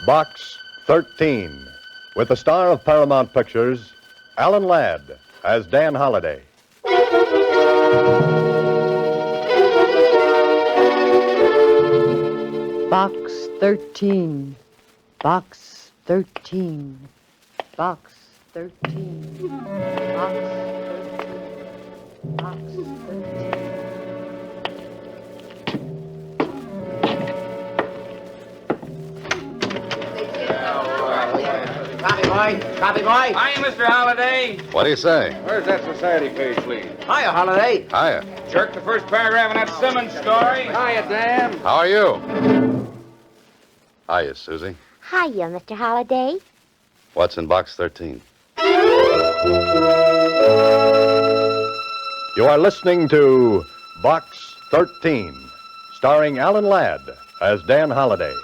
Box 13, with the star of Paramount Pictures, Alan Ladd, as Dan Holliday. Box 13. Box 13. Box 13. Box 13. Box 13. Copy, boy. Hiya, Mr. Holliday. What do you say? Where's that society page lead? Hiya, Holliday. Hiya. Jerk the first paragraph in that Simmons story. Hiya, Dan. How are you? Hiya, Susie. Hiya, Mr. Holliday. What's in Box 13? You are listening to Box 13, starring Alan Ladd as Dan Holliday.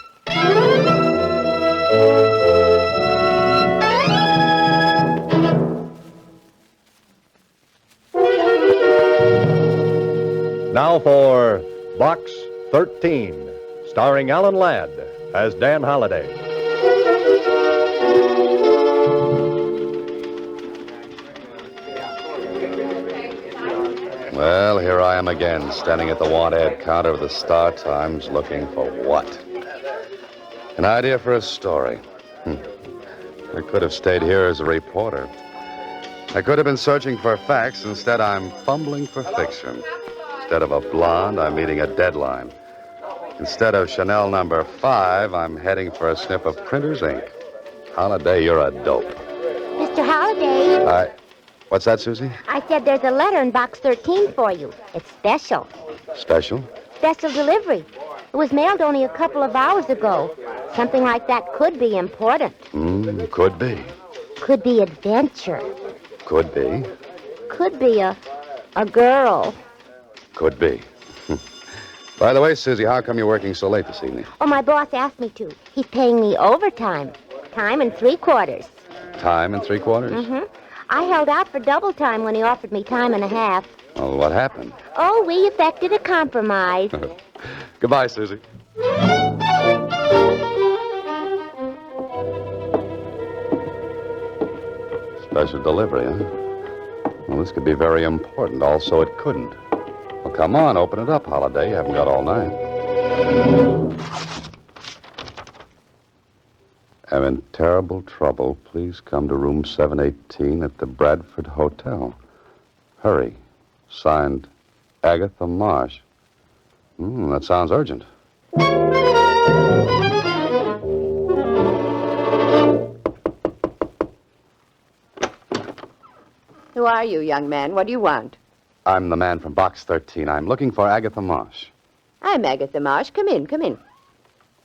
Now for Box 13, starring Alan Ladd as Dan Holliday. Well, here I am again, standing at the want ad counter of the Star Times, looking for what? An idea for a story. I could have stayed here as a reporter. I could have been searching for facts. Instead, I'm fumbling for fiction. Instead of a blonde, I'm meeting a deadline. Instead of Chanel number 5, I'm heading for a sniff of printer's ink. Holliday, you're a dope. Mr. Holliday. What's that, Susie? I said there's a letter in Box 13 for you. It's special. Special? Special delivery. It was mailed only a couple of hours ago. Something like that could be important. Could be. Could be adventure. Could be. Could be a girl. Could be. By the way, Susie, how come you're working so late this evening? Oh, my boss asked me to. He's paying me overtime. Time and 3/4. Time and 3/4? Mm-hmm. I held out for double time when he offered me time and a half. Well, what happened? Oh, we effected a compromise. Goodbye, Susie. Special delivery, huh? Well, this could be very important. Also, it couldn't. Well, come on, open it up, Holliday. You haven't got all night. I'm in terrible trouble. Please come to room 718 at the Bradford Hotel. Hurry. Signed, Agatha Marsh. That sounds urgent. Who are you, young man? What do you want? I'm the man from Box 13. I'm looking for Agatha Marsh. I'm Agatha Marsh. Come in, come in.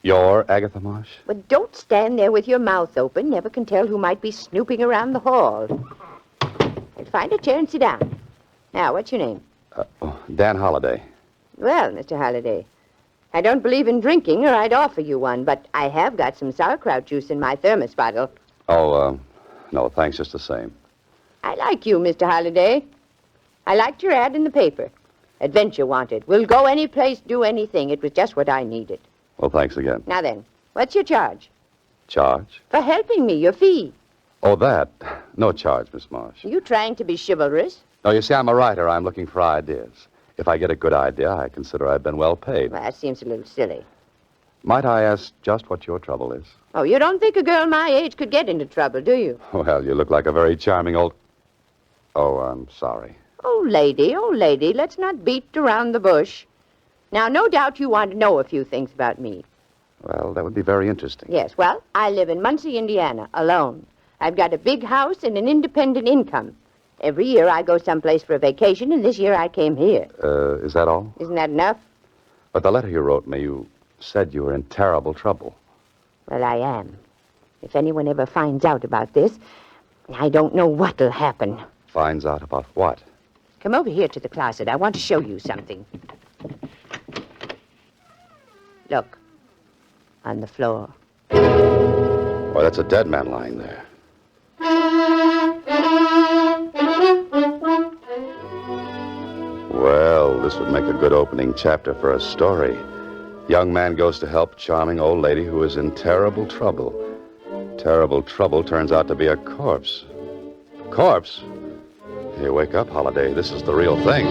You're Agatha Marsh? Well, don't stand there with your mouth open. Never can tell who might be snooping around the hall. And find a chair and sit down. Now, what's your name? Dan Holliday. Well, Mr. Holliday, I don't believe in drinking, or I'd offer you one, but I have got some sauerkraut juice in my thermos bottle. Oh, no, thanks just the same. I like you, Mr. Holliday. I liked your ad in the paper. Adventure wanted. We'll go any place, do anything. It was just what I needed. Well, thanks again. Now then, what's your charge? Charge? For helping me, your fee. Oh, that. No charge, Miss Marsh. Are you trying to be chivalrous? No, you see, I'm a writer. I'm looking for ideas. If I get a good idea, I consider I've been well paid. Well, that seems a little silly. Might I ask just what your trouble is? Oh, you don't think a girl my age could get into trouble, do you? Well, you look like a very charming old... Oh, I'm sorry. Oh, lady, let's not beat around the bush. Now, no doubt you want to know a few things about me. Well, that would be very interesting. Yes, well, I live in Muncie, Indiana, alone. I've got a big house and an independent income. Every year I go someplace for a vacation, and this year I came here. Is that all? Isn't that enough? But the letter you wrote me, you said you were in terrible trouble. Well, I am. If anyone ever finds out about this, I don't know what'll happen. Finds out about what? Come over here to the closet. I want to show you something. Look. On the floor. Why, that's a dead man lying there. Well, this would make a good opening chapter for a story. Young man goes to help charming old lady who is in terrible trouble. Terrible trouble turns out to be a corpse. Corpse? Hey, wake up, Holiday. This is the real thing.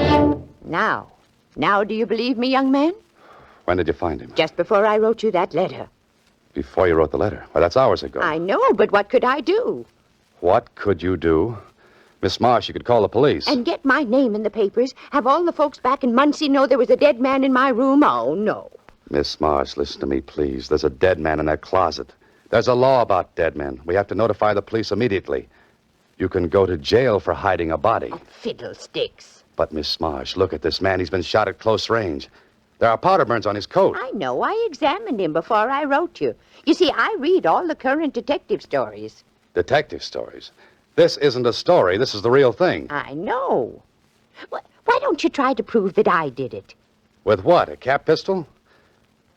Now do you believe me, young man? When did you find him? Just before I wrote you that letter. Before you wrote the letter. Why, that's hours ago. I know, but what could I do? What could you do? Miss Marsh, you could call the police. And get my name in the papers? Have all the folks back in Muncie know there was a dead man in my room? Oh, no. Miss Marsh, listen to me, please. There's a dead man in that closet. There's a law about dead men. We have to notify the police immediately. You can go to jail for hiding a body. Oh, fiddlesticks. But, Miss Marsh, look at this man. He's been shot at close range. There are powder burns on his coat. I know. I examined him before I wrote you. You see, I read all the current detective stories. Detective stories? This isn't a story. This is the real thing. I know. Why don't you try to prove that I did it? With what, a cap pistol?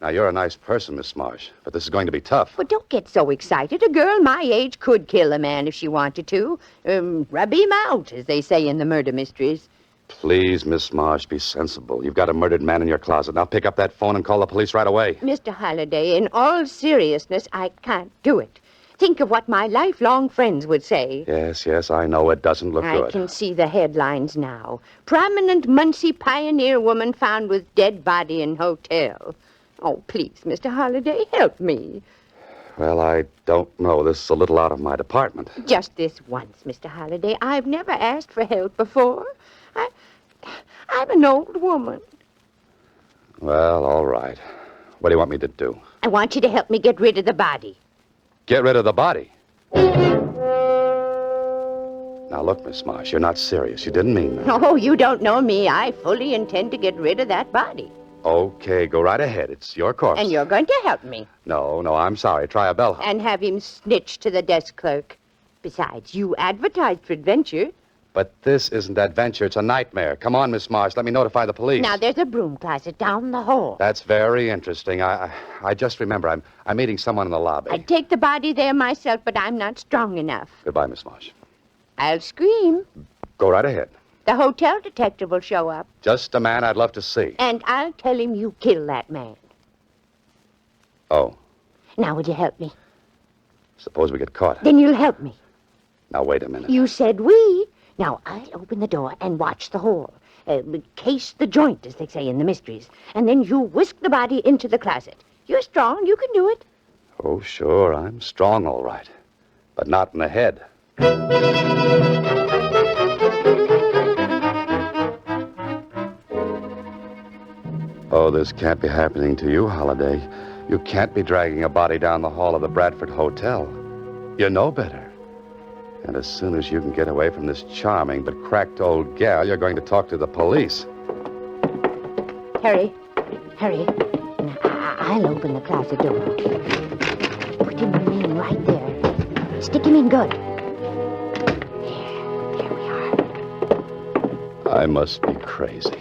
Now, you're a nice person, Miss Marsh, but this is going to be tough. Well, don't get so excited. A girl my age could kill a man if she wanted to. Rub him out, as they say in the murder mysteries. Please, Miss Marsh, be sensible. You've got a murdered man in your closet. Now pick up that phone and call the police right away. Mr. Holliday, in all seriousness, I can't do it. Think of what my lifelong friends would say. Yes, I know it doesn't look good. I can see the headlines now. Prominent Muncie pioneer woman found with dead body in hotel. Oh, please, Mr. Holliday, help me. Well, I don't know. This is a little out of my department. Just this once, Mr. Holliday. I've never asked for help before. I'm an old woman. Well, all right. What do you want me to do? I want you to help me get rid of the body. Get rid of the body? Now, look, Miss Marsh, you're not serious. You didn't mean that. Oh, you don't know me. I fully intend to get rid of that body. Okay, go right ahead. It's your corpse. And you're going to help me. No, I'm sorry. Try a bellhop. And have him snitched to the desk clerk. Besides, you advertised for adventure. But this isn't adventure. It's a nightmare. Come on, Miss Marsh. Let me notify the police. Now, there's a broom closet down the hall. That's very interesting. I just remember I'm meeting someone in the lobby. I'd take the body there myself, but I'm not strong enough. Goodbye, Miss Marsh. I'll scream. Go right ahead. The hotel detective will show up. Just a man I'd love to see. And I'll tell him you killed that man. Oh, Now, will you help me? suppose we get caught. Then you'll help me. Now, wait a minute. You said we. Now, I'll open the door and watch the hole. Case the joint, as they say in the mysteries. And then you whisk the body into the closet. You're strong. You can do it. Oh, sure. I'm strong, all right. But not in the head. Oh, this can't be happening to you, Holiday. You can't be dragging a body down the hall of the Bradford Hotel. You know better. And as soon as you can get away from this charming but cracked old gal, you're going to talk to the police. Hurry. Now, I'll open the closet door. Put him in right there. Stick him in good. There we are. I must be crazy.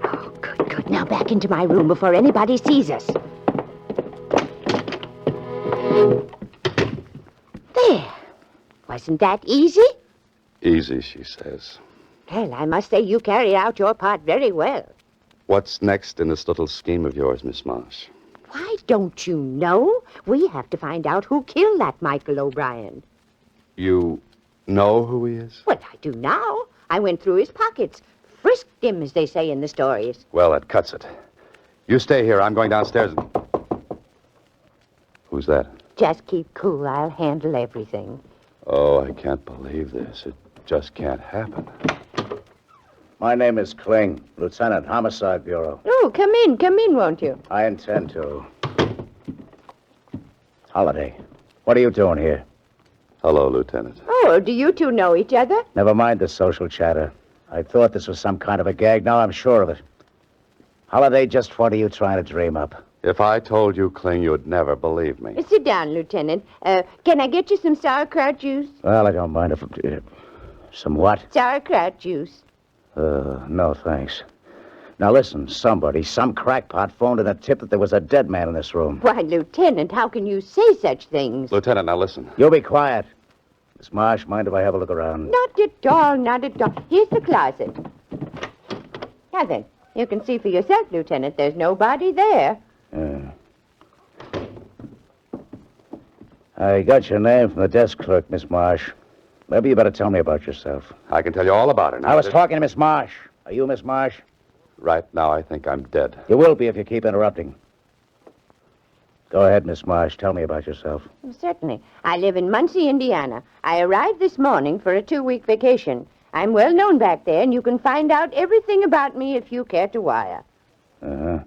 Oh, good. Now back into my room before anybody sees us. There. Wasn't that easy? Easy, she says. Well, I must say you carried out your part very well. What's next in this little scheme of yours, Miss Marsh? Why, don't you know? We have to find out who killed that Michael O'Brien. You know who he is? Well, I do now. I went through his pockets. Frisked him, as they say in the stories. Well, that cuts it. You stay here. I'm going downstairs and... Who's that? Just keep cool. I'll handle everything. Oh, I can't believe this. It just can't happen. My name is Kling, Lieutenant, Homicide Bureau. Oh, come in, won't you? I intend to. Holiday, what are you doing here? Hello, Lieutenant. Oh, do you two know each other? Never mind the social chatter. I thought this was some kind of a gag. Now I'm sure of it. Holiday, just what are you trying to dream up? If I told you, Kling, you'd never believe me. Sit down, Lieutenant. Can I get you some sauerkraut juice? Well, I don't mind if... some what? Sauerkraut juice. No, thanks. Now listen, some crackpot phoned in a tip that there was a dead man in this room. Why, Lieutenant, how can you say such things? Lieutenant, now listen. You be quiet. Miss Marsh, mind if I have a look around? Not at all, not at all. Here's the closet. Now then, you can see for yourself, Lieutenant, there's nobody there. I got your name from the desk clerk, Miss Marsh. Maybe you better tell me about yourself. I can tell you all about it now. I was talking to Miss Marsh. Are you Miss Marsh? Right now, I think I'm dead. You will be if you keep interrupting. Go ahead, Miss Marsh. Tell me about yourself. Certainly. I live in Muncie, Indiana. I arrived this morning for a 2-week vacation. I'm well known back there, and you can find out everything about me if you care to wire. How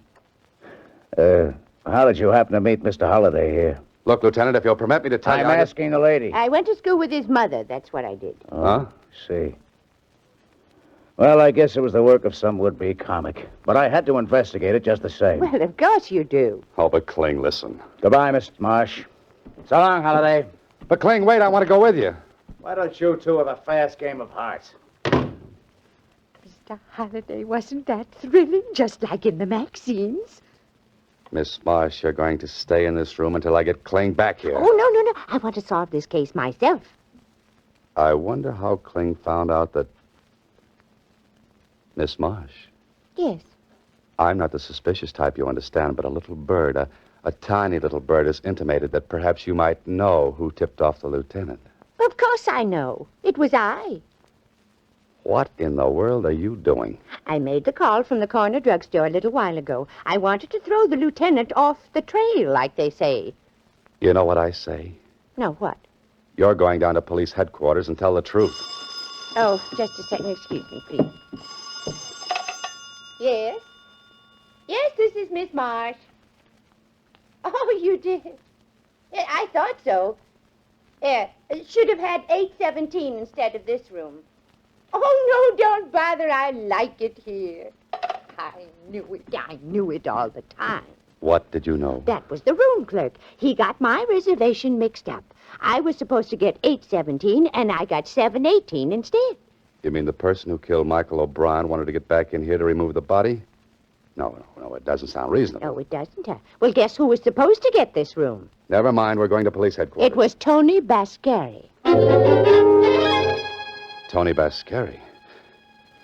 did you happen to meet Mr. Holliday here? Look, Lieutenant, if you'll permit me to tell you... I'm asking the lady. I went to school with his mother. That's what I did. Huh? See. Well, I guess it was the work of some would-be comic. But I had to investigate it just the same. Well, of course you do. Oh, but Kling, listen. Goodbye, Miss Marsh. So long, Holliday. But Kling, wait, I want to go with you. Why don't you two have a fast game of hearts? Mr. Holliday, wasn't that thrilling? Just like in the magazines. Miss Marsh, you're going to stay in this room until I get Kling back here. Oh, no. I want to solve this case myself. I wonder how Kling found out that... Miss Marsh, Yes. I'm not the suspicious type, you understand, but a little bird, a tiny little bird, has intimated that perhaps you might know who tipped off the lieutenant. Of course I know. It was I. What in the world are you doing? I made the call from the corner drugstore a little while ago. I wanted to throw the lieutenant off the trail, like they say. You know what I say? No, what? You're going down to police headquarters and tell the truth. Oh, just a second. Excuse me, please. Yes? Yes, this is Miss Marsh. Oh, you did? Yeah, I thought so. Yeah, should have had 817 instead of this room. Oh, no, don't bother. I like it here. I knew it all the time. What did you know? That was the room clerk. He got my reservation mixed up. I was supposed to get 817, and I got 718 instead. You mean the person who killed Michael O'Brien wanted to get back in here to remove the body? No, it doesn't sound reasonable. No, it doesn't. Well, guess who was supposed to get this room? Never mind, we're going to police headquarters. It was Tony Bascari. Tony Bascari.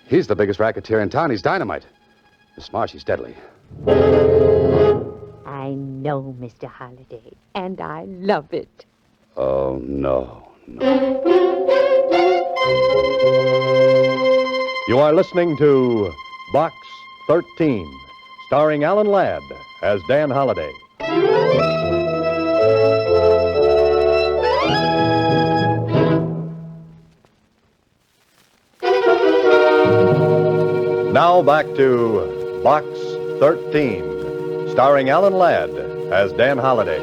He's the biggest racketeer in town. He's dynamite. Miss Marsh, he's deadly. I know, Mr. Holliday, and I love it. Oh, no. You are listening to Box 13, starring Alan Ladd as Dan Holliday. Now back to Box 13, starring Alan Ladd as Dan Holliday.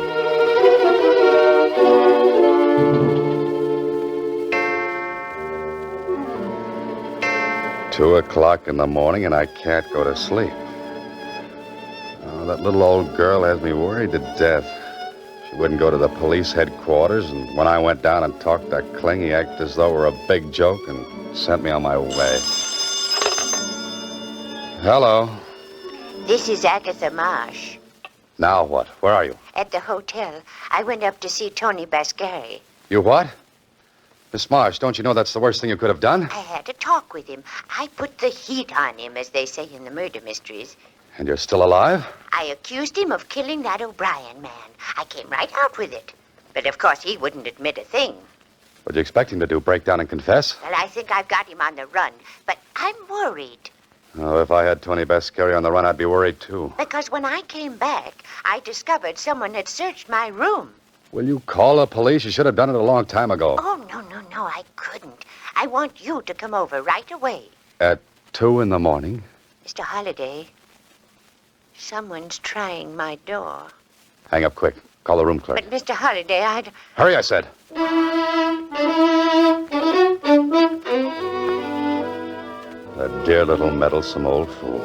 Two o'clock in the morning, and I can't go to sleep. Oh, that little old girl has me worried to death. She wouldn't go to the police headquarters, and when I went down and talked to Kling, he acted as though it were a big joke and sent me on my way. Hello. This is Agatha Marsh. Now what? Where are you? At the hotel. I went up to see Tony Bascari. You what? Miss Marsh, don't you know that's the worst thing you could have done? I had to talk with him. I put the heat on him, as they say in the murder mysteries. And you're still alive? I accused him of killing that O'Brien man. I came right out with it. But of course he wouldn't admit a thing. What'd you expect him to do, break down and confess? Well, I think I've got him on the run. But I'm worried. Oh, if I had Tony Bascari on the run, I'd be worried, too. Because when I came back, I discovered someone had searched my room. Will you call the police? You should have done it a long time ago. Oh, no, I couldn't. I want you to come over right away. At 2 in the morning? Mr. Holliday, someone's trying my door. Hang up quick. Call the room clerk. But, Mr. Holliday, Hurry, I said. That dear little meddlesome old fool.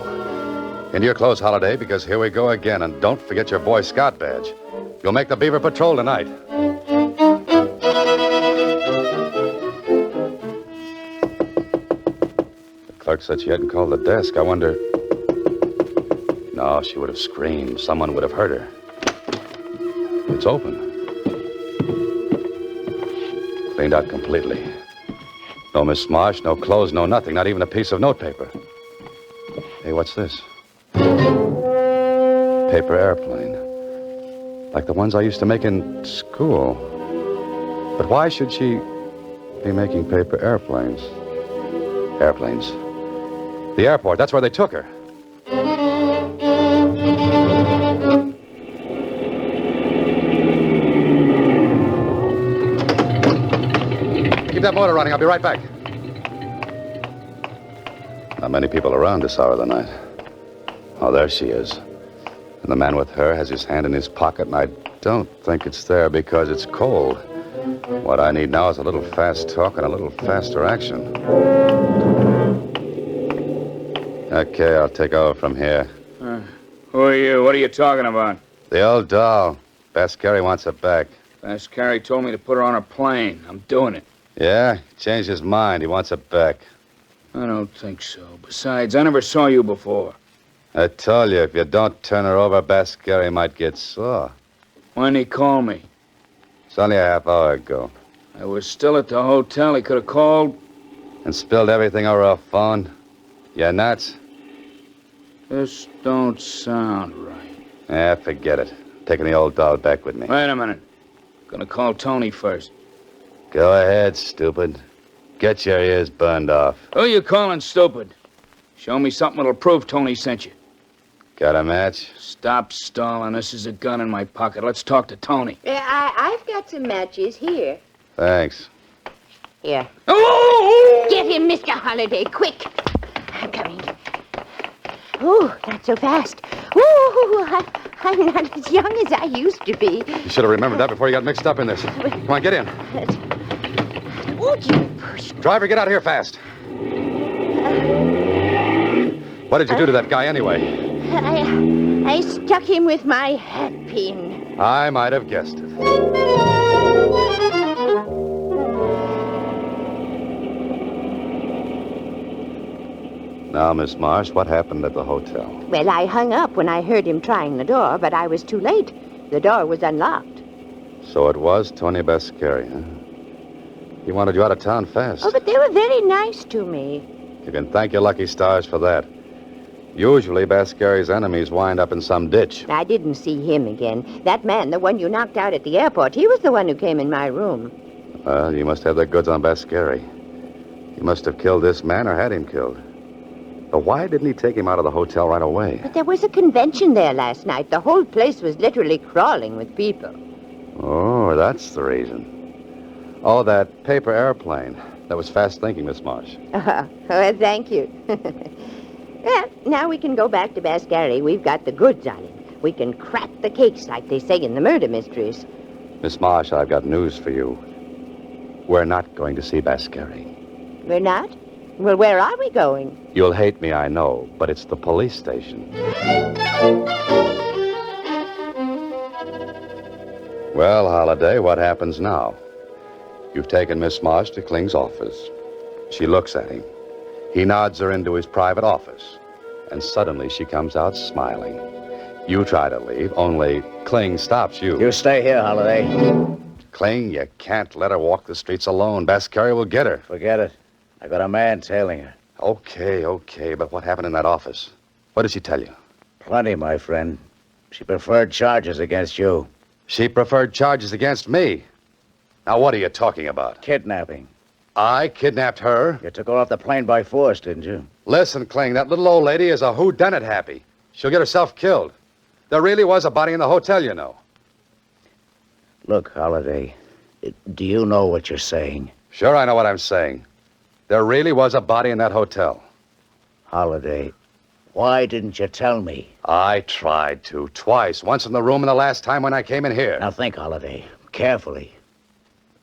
Into your clothes, Holliday, because here we go again. And don't forget your Boy Scout badge. You'll make the Beaver Patrol tonight. The clerk said she hadn't called the desk. I wonder... No, she would have screamed. Someone would have heard her. It's open. Cleaned out completely. No Miss Marsh, no clothes, no nothing, not even a piece of notepaper. Hey, what's this? Paper airplane. Like the ones I used to make in school. But why should she be making paper airplanes? Airplanes. The airport, that's where they took her. Keep that motor running. I'll be right back. Not many people around this hour of the night. Oh, there she is. And the man with her has his hand in his pocket, and I don't think it's there because it's cold. What I need now is a little fast talk and a little faster action. Okay, I'll take over from here. Who are you? What are you talking about? The old doll. Bascari wants her back. Bascari told me to put her on a plane. I'm doing it. Yeah? He changed his mind. He wants her back. I don't think so. Besides, I never saw you before. I told you, if you don't turn her over, Bascari might get sore. Why'd he call me? It's only a half hour ago. I was still at the hotel. He could have called. And spilled everything over our phone. You nuts? This don't sound right. Yeah, forget it. Taking the old doll back with me. Wait a minute. Gonna call Tony first. Go ahead, stupid. Get your ears burned off. Who you calling stupid? Show me something that'll prove Tony sent you. Got a match? Stop stalling. This is a gun in my pocket. Let's talk to Tony. I've got some matches here. Thanks. Here. Oh! Get him, Mr. Holliday, quick. I'm coming. Oh, not so fast. Ooh, I'm not as young as I used to be. You should have remembered that before you got mixed up in this. Come on, get in. Oh, you push. Driver, get out of here fast. What did you do to that guy anyway? I stuck him with my hat pin. I might have guessed it. Now, Miss Marsh, what happened at the hotel? Well, I hung up when I heard him trying the door, but I was too late. The door was unlocked. So it was Tony Bascari, huh? He wanted you out of town fast. Oh, but they were very nice to me. You can thank your lucky stars for that. Usually, Bascari's enemies wind up in some ditch. I didn't see him again. That man, the one you knocked out at the airport, he was the one who came in my room. Well, you must have the goods on Bascari. You must have killed this man or had him killed. But why didn't he take him out of the hotel right away? But there was a convention there last night. The whole place was literally crawling with people. Oh, that's the reason. Oh, that paper airplane. That was fast thinking, Miss Marsh. Well, thank you. Well, now we can go back to Bascari. We've got the goods on him. We can crack the cakes, like they say in the murder mysteries. Miss Marsh, I've got news for you. We're not going to see Bascari. We're not? Well, where are we going? You'll hate me, I know, but it's the police station. Well, Holliday, what happens now? You've taken Miss Marsh to Kling's office. She looks at him. He nods her into his private office. And suddenly she comes out smiling. You try to leave, only Kling stops you. You stay here, Holliday. Kling, you can't let her walk the streets alone. Bascari will get her. Forget it. I got a man tailing her. Okay, but what happened in that office? What did she tell you? Plenty, my friend. She preferred charges against you. She preferred charges against me. Now, what are you talking about? Kidnapping. I kidnapped her? You took her off the plane by force, didn't you? Listen, Kling, that little old lady is a whodunit happy. She'll get herself killed. There really was a body in the hotel, you know. Look, Holliday, do you know what you're saying? Sure, I know what I'm saying. There really was a body in that hotel. Holliday, why didn't you tell me? I tried to, twice. Once in the room and the last time when I came in here. Now think, Holliday, carefully.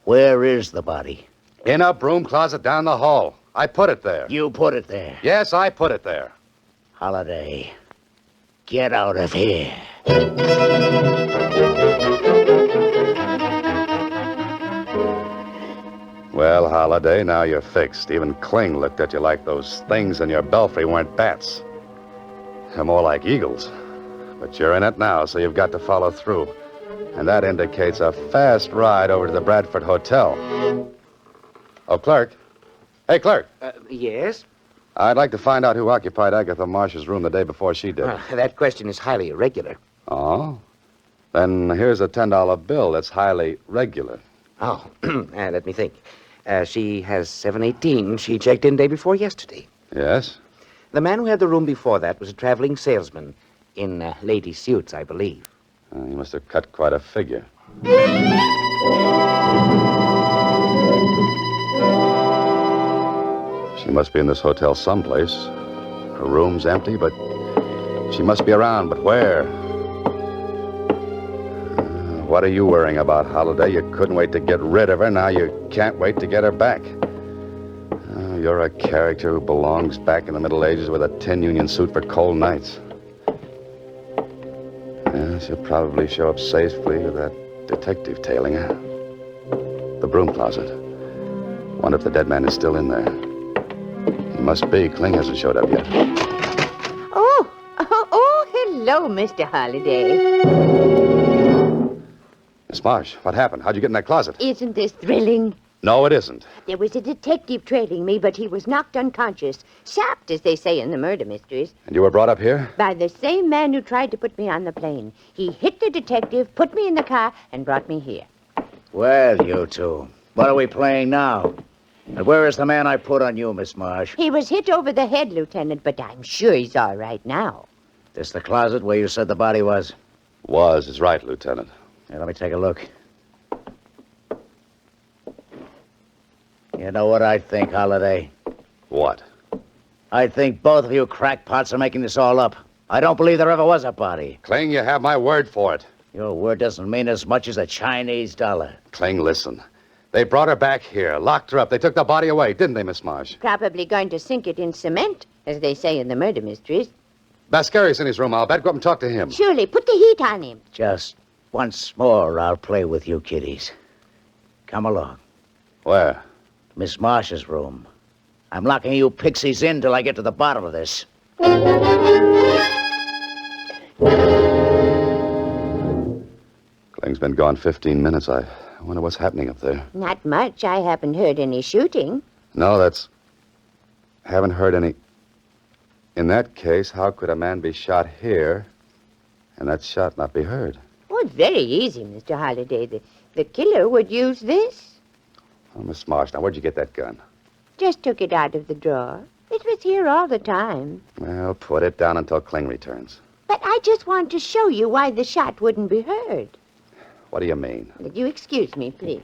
Where is the body? In a broom closet down the hall. I put it there. You put it there. Yes, I put it there. Holliday, get out of here. Well, Holliday, now you're fixed. Even Kling looked at you like those things in your belfry weren't bats. They're more like eagles. But you're in it now, so you've got to follow through. And that indicates a fast ride over to the Bradford Hotel. Oh, clerk. Hey, clerk. Yes? I'd like to find out who occupied Agatha Marsh's room the day before she did. That question is highly irregular. Oh? Then here's a $10 bill that's highly regular. Oh, let me think. She has 718. She checked in day before yesterday. Yes? The man who had the room before that was a traveling salesman in lady suits, I believe. He must have cut quite a figure. She must be in this hotel someplace. Her room's empty, but she must be around. But where? What are you worrying about, Holiday? You couldn't wait to get rid of her. Now you can't wait to get her back. You're a character who belongs back in the Middle Ages with a tin union suit for cold nights. Yeah, she'll probably show up safely with that detective tailing her. The broom closet. Wonder if the dead man is still in there. He must be. Kling hasn't showed up yet. Oh, hello, Mr. Holliday. Miss Marsh, what happened? How'd you get in that closet? Isn't this thrilling? No, it isn't. There was a detective trailing me, but he was knocked unconscious. Sapped, as they say in the murder mysteries. And you were brought up here? By the same man who tried to put me on the plane. He hit the detective, put me in the car, and brought me here. Well, you two, what are we playing now? And where is the man I put on you, Miss Marsh? He was hit over the head, Lieutenant, but I'm sure he's all right now. This the closet where you said the body was? Was is right, Lieutenant. Here, let me take a look. You know what I think, Holiday? What? I think both of you crackpots are making this all up. I don't believe there ever was a body. Kling, you have my word for it. Your word doesn't mean as much as a Chinese dollar. Kling, listen. They brought her back here, locked her up. They took the body away, didn't they, Miss Marsh? Probably going to sink it in cement, as they say in the murder mysteries. Bascari's in his room, I'll bet. Go up and talk to him. Surely, put the heat on him. Just once more, I'll play with you kiddies. Come along. Where? Miss Marsh's room. I'm locking you pixies in till I get to the bottom of this. Kling's been gone 15 minutes. I wonder what's happening up there. Not much. I haven't heard any shooting. No, that's... Haven't heard any... In that case, how could a man be shot here and that shot not be heard? Oh, it's very easy, Mr. Holliday. The killer would use this. Oh, Miss Marsh, now where'd you get that gun? Just took it out of the drawer. It was here all the time. Well, put it down until Kling returns. But I just want to show you why the shot wouldn't be heard. What do you mean? Would you excuse me, please?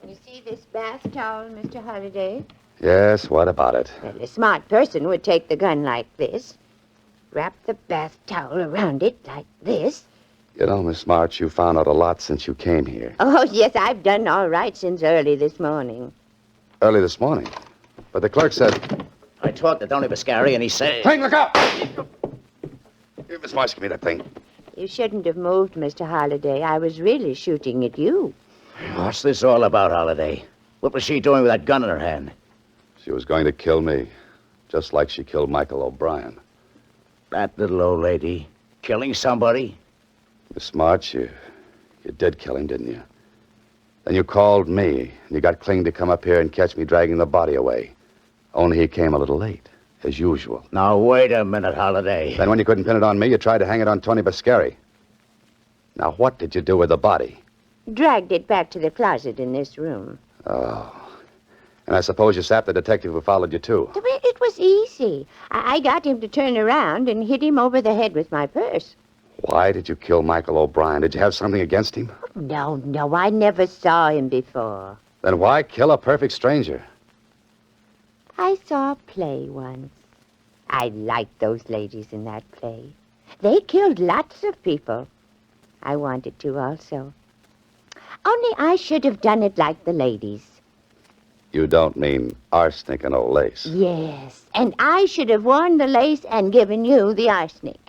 You see this bath towel, Mr. Holliday? Yes, what about it? Well, a smart person would take the gun like this, wrap the bath towel around it like this. You know, Miss March, you found out a lot since you came here. Oh, yes, I've done all right since early this morning. Early this morning. But the clerk said... I talked to Tony Bascari, and he said... Kling, look out! Here, Miss March, give me that thing. You shouldn't have moved, Mr. Holliday. I was really shooting at you. What's this all about, Holiday? What was she doing with that gun in her hand? She was going to kill me, just like she killed Michael O'Brien. That little old lady killing somebody? Miss March, you did kill him, didn't you? Then you called me, and you got Kling to come up here and catch me dragging the body away. Only he came a little late, as usual. Now, wait a minute, Holiday. Then when you couldn't pin it on me, you tried to hang it on Tony Bascari. Now, what did you do with the body? Dragged it back to the closet in this room. Oh. And I suppose you sapped the detective who followed you, too. It was easy. I got him to turn around and hit him over the head with my purse. Why did you kill Michael O'Brien? Did you have something against him? No, I never saw him before. Then why kill a perfect stranger? I saw a play once. I liked those ladies in that play. They killed lots of people. I wanted to also. Only I should have done it like the ladies. You don't mean arsenic and old lace. Yes, and I should have worn the lace and given you the arsenic.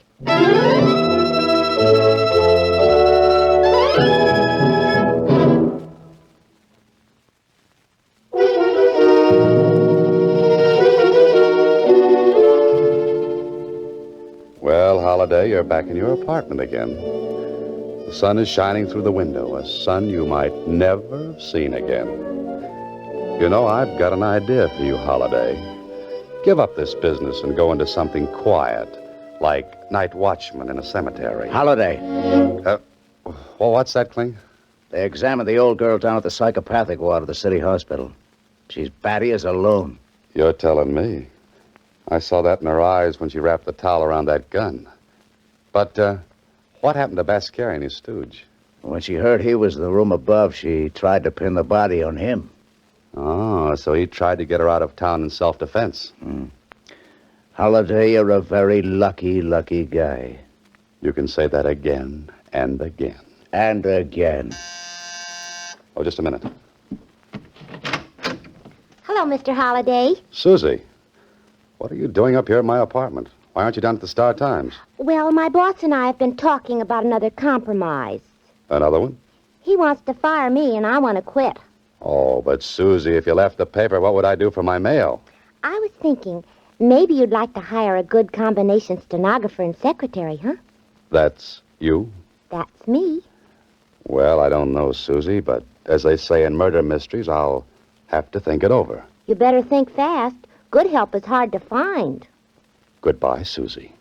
Well, Holiday, you're back in your apartment again. The sun is shining through the window, a sun you might never have seen again. You know, I've got an idea for you, Holiday. Give up this business and go into something quiet, like night watchman in a cemetery. Holiday. Well, what's that, Kling? They examined the old girl down at the psychopathic ward of the city hospital. She's batty as a loon. You're telling me. I saw that in her eyes when she wrapped the towel around that gun. But, what happened to Bascari and his stooge? When she heard he was in the room above, she tried to pin the body on him. Oh, so he tried to get her out of town in self-defense. Holiday, you're a very lucky, lucky guy. You can say that again and again. And again. Oh, just a minute. Hello, Mr. Holliday. Susie, what are you doing up here in my apartment? Why aren't you down at the Star Times? Well, my boss and I have been talking about another compromise. Another one? He wants to fire me, and I want to quit. Oh, but Susie, if you left the paper, what would I do for my mail? I was thinking maybe you'd like to hire a good combination stenographer and secretary, huh? That's you? That's me. Well, I don't know, Susie, but as they say in murder mysteries, I'll have to think it over. You better think fast. Good help is hard to find. Goodbye, Susie.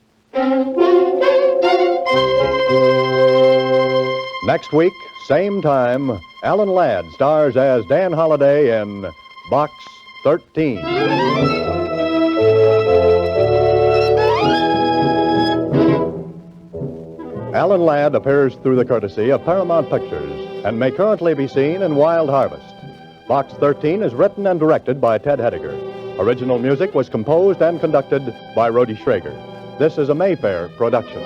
Next week, same time, Alan Ladd stars as Dan Holliday in Box 13. Alan Ladd appears through the courtesy of Paramount Pictures and may currently be seen in Wild Harvest. Box 13 is written and directed by Ted Hediger. Original music was composed and conducted by Rhodey Schrager. This is a Mayfair production.